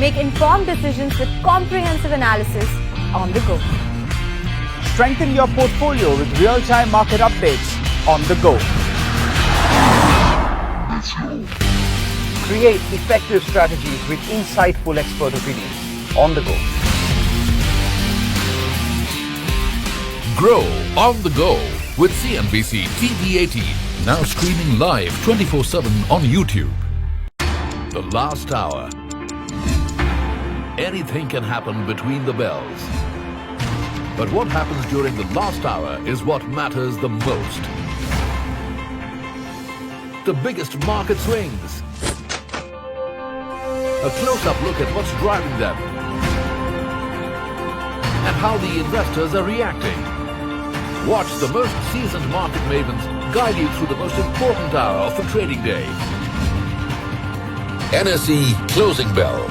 Make informed decisions with comprehensive analysis on the go. Strengthen your portfolio with real-time market updates on the go. Create effective strategies with insightful expert opinions on the go. Grow on the go with CNBC TV18, now streaming live 24/7 on YouTube. The last hour. Anything can happen between the bells. But what happens during the last hour is what matters the most. The biggest market swings. A close-up look at what's driving them and how the investors are reacting. Watch the most seasoned market mavens guide you through the most important hour of the trading day. NSE Closing Bell.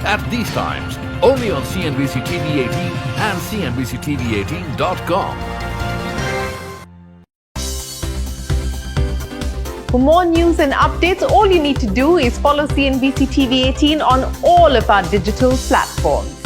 At these times, only on CNBC TV18 and CNBCTV18.com. For more news and updates, all you need to do is follow CNBC TV18 on all of our digital platforms.